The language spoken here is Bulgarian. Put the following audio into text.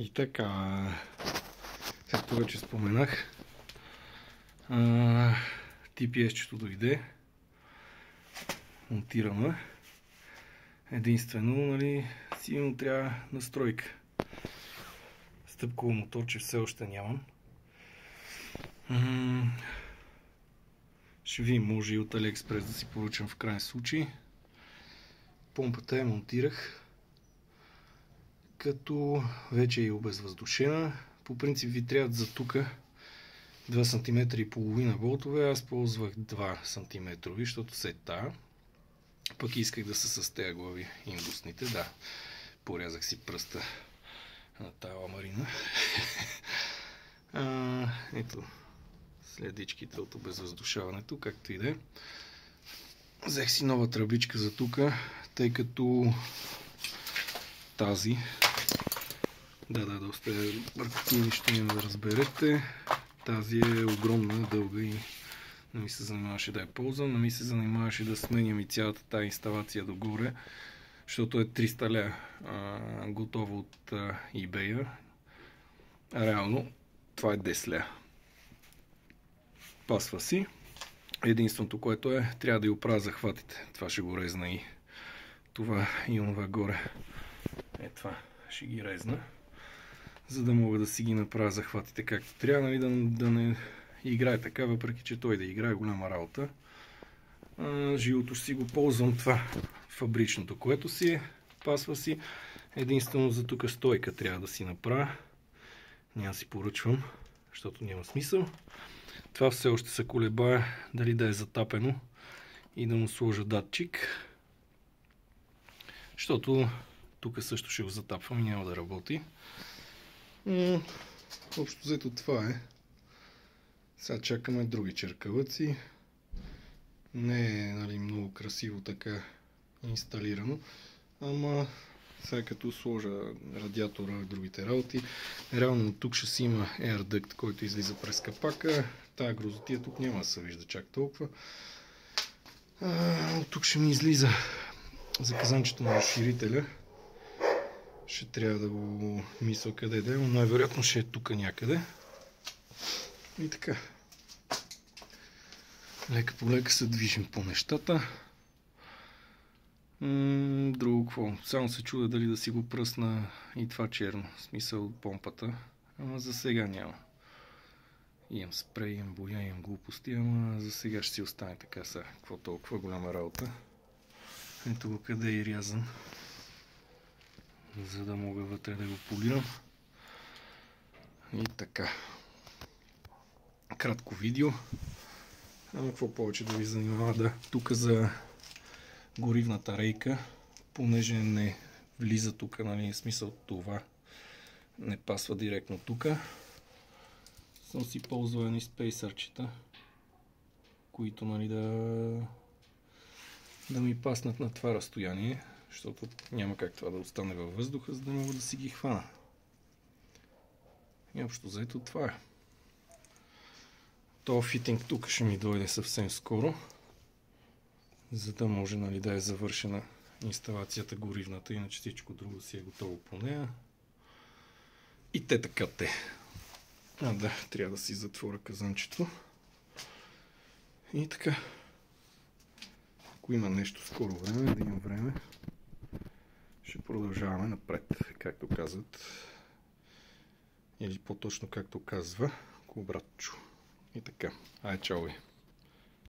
И така, както вече споменах, TPS-чето дойде, монтираме. Единствено, нали, силно трябва настройка. Стъпково моторче все още нямам. Ще видим, може и от AliExpress да си поръчам в крайен случай. Помпата я монтирах, като вече е обезвъздушена. По принцип ви трябват за тук 2,5 см болтове, аз ползвах 2 см, защото се тая. Пък исках да са с тези глави индусните. Да, порязах си пръста на тази ламарина. Ето следичките от обезвъздушаването, както и да е. Взех си нова тръбичка за тук, тъй като тази доста е бъркотливи, ще има да разберете. Тази е огромна, дълга и не ми се занимаваше да я ползвам, не ми се занимаваше да сменям и цялата тази инсталация догоре, защото е 300 лева готово от eBay. Реално това е 10 лева. Пасва си. Единственото, което е, трябва да я оправя захватите. Това ще го резна и това и онова горе. Това ще ги резна, за да мога да си ги направя захватите както трябва, нали, да не играе така, въпреки че той да играе голяма работа. Живото ще си го ползвам това фабричното, което си е, пасва си. Единствено за тук стойка трябва да си направя. Няма си поръчвам, защото няма смисъл. Това все още се колебая дали да е затапено и да му сложа датчик. Защото тук също ще го затапвам и няма да работи. Общо взето това е. Сега чакаме други черкавъци. Не е, нали, много красиво така инсталирано. Ама сега като сложа радиатора и другите работи, реално тук ще си има air duct, който излиза през капака. Тая грозотия тук няма да се вижда чак толкова. Тук ще ми излиза за казанчето на разширителя. Ще трябва да го мисля къде да е, но най-вероятно ще е тук някъде. И така. Лека по лека се движим по нещата. Друго какво? Само се чудя дали да си го пръсна и това черно. В смисъл помпата. Ама за сега няма. Имам спрей, имам боя, имам глупости, ама за сега ще си остане така сега. Какво толкова голяма работа. Ето го къде е рязан. За да мога вътре да го полирам. И така. Кратко видео. Ама какво повече да ви занимава? Да, тук за горивната рейка, понеже не влиза тук, нали, смисъл това не пасва директно тук. Съм си ползвал едни спейсърчета, които, нали, да ми паснат на това разстояние, защото няма как това да остане във въздуха, за да мога да си ги хвана. И общо взето това е. Това фитинг тук ще ми дойде съвсем скоро, за да може, нали, да е завършена инсталацията горивната, иначе всичко друго си е готово по нея. И те така те. Да, трябва да си затворя казанчето. И така. Ако има нещо скоро време, да имам време, ще продължаваме напред, както казват. Или по-точно както казва Кобратчо. И така. Ай, чао ви!